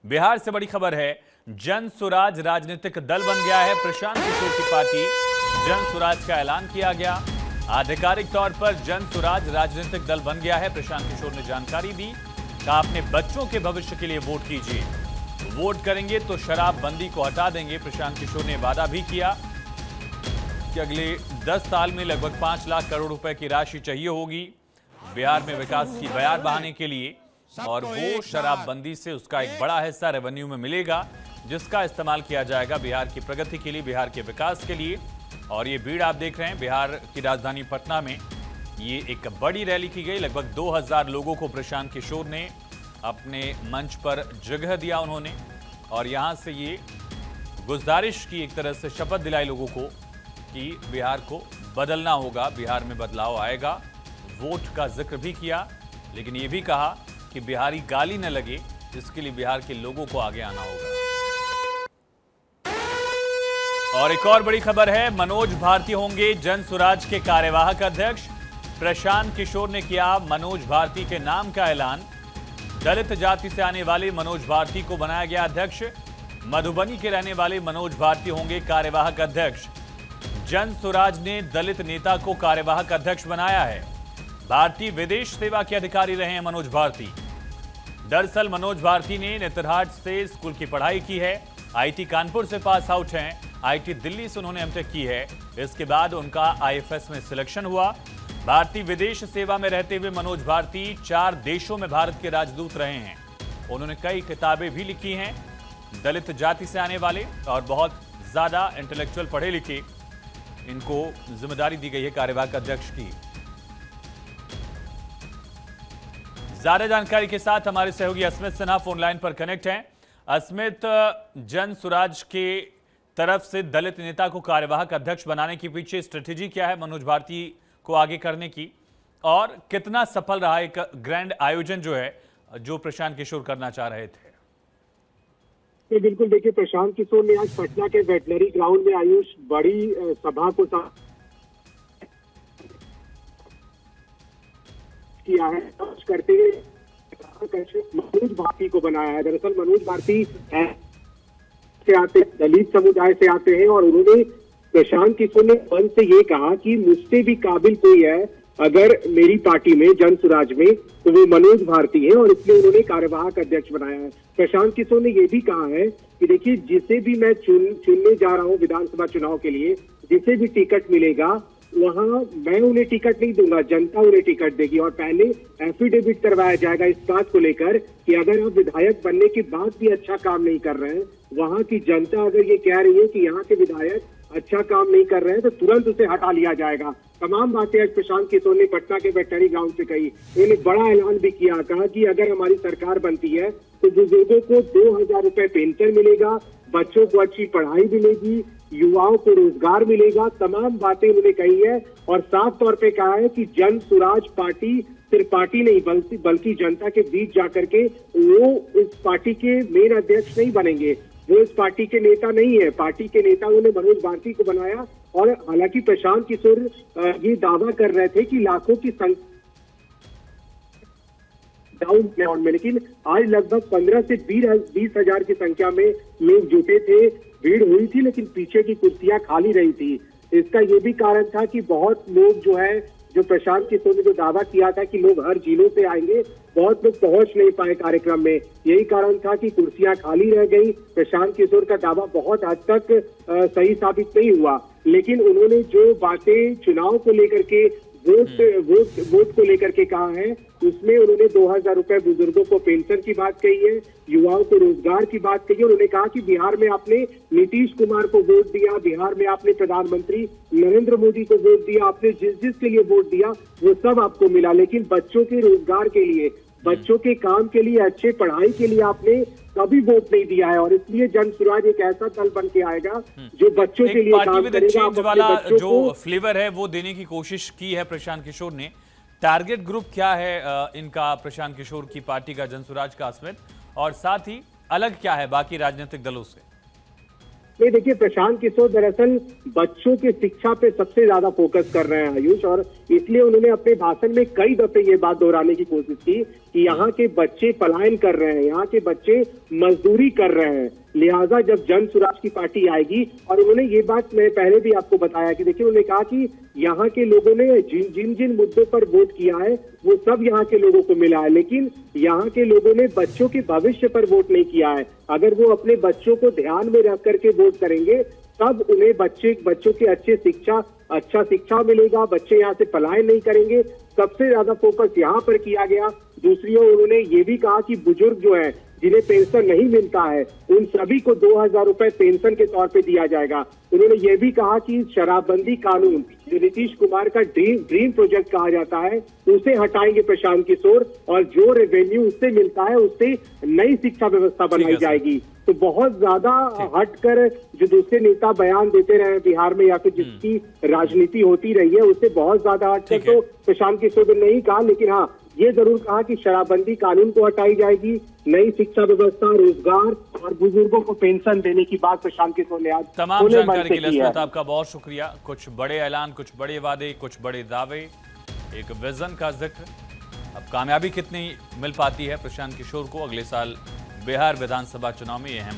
बिहार से बड़ी खबर है, जन सुराज राजनीतिक दल बन गया है। प्रशांत किशोर की पार्टी जन सुराज का ऐलान किया गया। आधिकारिक तौर पर जन सुराज राजनीतिक दल बन गया है। प्रशांत किशोर ने जानकारी दी, कहा अपने बच्चों के भविष्य के लिए वोट कीजिए, वोट करेंगे तो शराबबंदी को हटा देंगे। प्रशांत किशोर ने वादा भी किया कि अगले 10 साल में लगभग 5 लाख करोड़ रुपए की राशि चाहिए होगी बिहार में विकास की बयार बहाने के लिए, और वो शराबबंदी से उसका एक बड़ा हिस्सा रेवेन्यू में मिलेगा, जिसका इस्तेमाल किया जाएगा बिहार की प्रगति के लिए, बिहार के विकास के लिए। और ये भीड़ आप देख रहे हैं, बिहार की राजधानी पटना में ये एक बड़ी रैली की गई। लगभग 2000 लोगों को प्रशांत किशोर ने अपने मंच पर जगह दिया उन्होंने, और यहां से ये गुजारिश की, एक तरह से शपथ दिलाई लोगों को कि बिहार को बदलना होगा, बिहार में बदलाव आएगा। वोट का जिक्र भी किया, लेकिन ये भी कहा कि बिहारी गाली न लगे, इसके लिए बिहार के लोगों को आगे आना होगा। और एक और बड़ी खबर है, मनोज भारती होंगे जन सुराज के कार्यवाहक अध्यक्ष। प्रशांत किशोर ने किया मनोज भारती के नाम का ऐलान। दलित जाति से आने वाले मनोज भारती को बनाया गया अध्यक्ष। मधुबनी के रहने वाले मनोज भारती होंगे कार्यवाहक अध्यक्ष। जन सुराज ने दलित नेता को कार्यवाहक अध्यक्ष बनाया है। भारतीय विदेश सेवा के अधिकारी रहे हैं मनोज भारती। दरअसल मनोज भारती ने नेतरहाट से स्कूल की पढ़ाई की है। आईटी कानपुर से पास आउट हैं। आईटी दिल्ली से उन्होंने एमटेक की है। इसके बाद उनका आईएफएस में सिलेक्शन हुआ। भारतीय विदेश सेवा में रहते हुए मनोज भारती 4 देशों में भारत के राजदूत रहे हैं। उन्होंने कई किताबें भी लिखी हैं। दलित जाति से आने वाले और बहुत ज्यादा इंटेलेक्चुअल पढ़े लिखे, इनको जिम्मेदारी दी गई है कार्यवाहक अध्यक्ष की। ज्यादा जानकारी के साथ हमारे सहयोगी अस्मित सिन्हा फोन लाइन पर कनेक्ट हैं। अस्मित, जन सुराज के तरफ से दलित नेता को कार्यवाहक अध्यक्ष बनाने के पीछे स्ट्रेटेजी क्या है मनोज भारती को आगे करने की, और कितना सफल रहा एक ग्रैंड आयोजन जो है, जो प्रशांत किशोर करना चाह रहे थे? तो बिल्कुल देखिए, प्रशांत किशोर ने आज पटना के वेटनरी ग्राउंड में आयुष बड़ी सभा को किया है करते हुए मनोज भारती को बनाया है। दरअसल मनोज भारती से आते, दलित समुदाय से आते हैं, और उन्होंने प्रशांत किशोर ने मन से ये कहा कि मुझसे भी काबिल कोई है अगर मेरी पार्टी में जन सुराज में, तो वो मनोज भारती है, और इसलिए उन्होंने कार्यवाहक अध्यक्ष बनाया है। प्रशांत किशोर ने ये भी कहा है कि देखिए, जिसे भी मैं चुनने जा रहा हूँ विधानसभा चुनाव के लिए, जिसे भी टिकट मिलेगा वहाँ मैं उन्हें टिकट नहीं दूंगा, जनता उन्हें टिकट देगी। और पहले एफिडेविट करवाया जाएगा इस बात को लेकर कि अगर आप विधायक बनने के बाद भी अच्छा काम नहीं कर रहे हैं, वहाँ की जनता अगर ये कह रही है कि यहाँ के विधायक अच्छा काम नहीं कर रहे हैं, तो तुरंत उसे हटा लिया जाएगा। तमाम बातें आज प्रशांत किशोर ने पटना के वेटनरी ग्राउंड से कही। उन्होंने बड़ा ऐलान भी किया, कहा कि अगर हमारी सरकार बनती है तो बुजुर्गों को 2000 रुपए पेंशन मिलेगा, बच्चों को अच्छी पढ़ाई मिलेगी, युवाओं को रोजगार मिलेगा। तमाम बातें उन्होंने कही है, और साफ तौर पे कहा है कि जन सुराज पार्टी सिर्फ पार्टी नहीं बल्कि जनता के बीच जाकर के वो इस पार्टी के मेन अध्यक्ष नहीं बनेंगे, वो इस पार्टी के नेता नहीं है। पार्टी के नेता उन्होंने मनोज भारती को बनाया। और हालांकि प्रशांत किशोर ये दावा कर रहे थे कि लाखों की संख्या डाउन में, लेकिन आज लगभग 15 से 20 हजार की संख्या में लोग जुटे थे, भीड़ हुई थी, लेकिन पीछे की कुर्सियां खाली रही थी। इसका ये भी कारण था कि बहुत लोग जो है, जो प्रशांत किशोर ने जो दावा किया था कि लोग हर जिलों से आएंगे, बहुत लोग पहुंच नहीं पाए कार्यक्रम में। यही कारण था कि कुर्सियां खाली रह गई। प्रशांत किशोर का दावा बहुत हद तक सही साबित नहीं हुआ, लेकिन उन्होंने जो बातें चुनाव को लेकर के, वोट को लेकर के कहा है, उसमें उन्होंने 2000 रुपए बुजुर्गों को पेंशन की बात कही है, युवाओं को रोजगार की बात कही है। उन्होंने कहा कि बिहार में आपने नीतीश कुमार को वोट दिया, बिहार में आपने प्रधानमंत्री नरेंद्र मोदी को वोट दिया, आपने जिस के लिए वोट दिया वो सब आपको मिला, लेकिन बच्चों के रोजगार के लिए, बच्चों के काम के लिए, अच्छे पढ़ाई के लिए आपने कभी वोट नहीं दिया है। और इसलिए जन सुराज एक ऐसा दल बन के आएगा जो बच्चों के लिए काम करेगा। वाला जो फ्लेवर है वो देने की कोशिश की है प्रशांत किशोर ने। टारगेट ग्रुप क्या है इनका, प्रशांत किशोर की पार्टी का, जन सुराज का अस्मित, और साथ ही अलग क्या है बाकी राजनीतिक दलों से? नहीं देखिए, प्रशांत किशोर दरअसल बच्चों की शिक्षा पे सबसे ज्यादा फोकस कर रहे हैं आयुष, और इसलिए उन्होंने अपने भाषण में कई दफे ये बात दोहराने की कोशिश की कि यहाँ के बच्चे पलायन कर रहे हैं, यहाँ के बच्चे मजदूरी कर रहे हैं। लिहाजा जब जन स्वराज की पार्टी आएगी, और उन्होंने ये बात मैं पहले भी आपको बताया कि देखिए, उन्होंने कहा कि यहाँ के लोगों ने जिन जिन मुद्दों पर वोट किया है वो सब यहाँ के लोगों को मिला है, लेकिन यहाँ के लोगों ने बच्चों के भविष्य पर वोट नहीं किया है। अगर वो अपने बच्चों को ध्यान में रख करके वोट करेंगे तब उन्हें बच्चों के अच्छा शिक्षा मिलेगा, बच्चे यहाँ से पलायन नहीं करेंगे। सबसे ज्यादा फोकस यहाँ पर किया गया। दूसरी ओर उन्होंने ये भी कहा कि बुजुर्ग जो है जिन्हें पेंशन नहीं मिलता है उन सभी को 2000 रुपए पेंशन के तौर पे दिया जाएगा। उन्होंने ये भी कहा कि शराबबंदी कानून जो नीतीश कुमार का ड्रीम प्रोजेक्ट कहा जाता है उसे हटाएंगे प्रशांत किशोर, और जो रेवेन्यू उससे मिलता है उससे नई शिक्षा व्यवस्था बनाई जाएगी। तो बहुत ज्यादा हटकर जो दूसरे नेता बयान देते रहे बिहार में या फिर जिसकी राजनीति होती रही है उससे बहुत ज्यादा हटकर तो प्रशांत किशोर ने नहीं कहा, लेकिन हाँ ये जरूर कहा कि शराबबंदी कानून को हटाई जाएगी, नई शिक्षा व्यवस्था, रोजगार और बुजुर्गों को पेंशन देने की बात प्रशांत किशोर ने आज तमाम जानकारी के लिए अस्मिता आपका बहुत शुक्रिया। कुछ बड़े ऐलान, कुछ बड़े वादे, कुछ बड़े दावे, एक विजन का जिक्र। अब कामयाबी कितनी मिल पाती है प्रशांत किशोर को अगले साल बिहार विधानसभा चुनाव में, ये अहम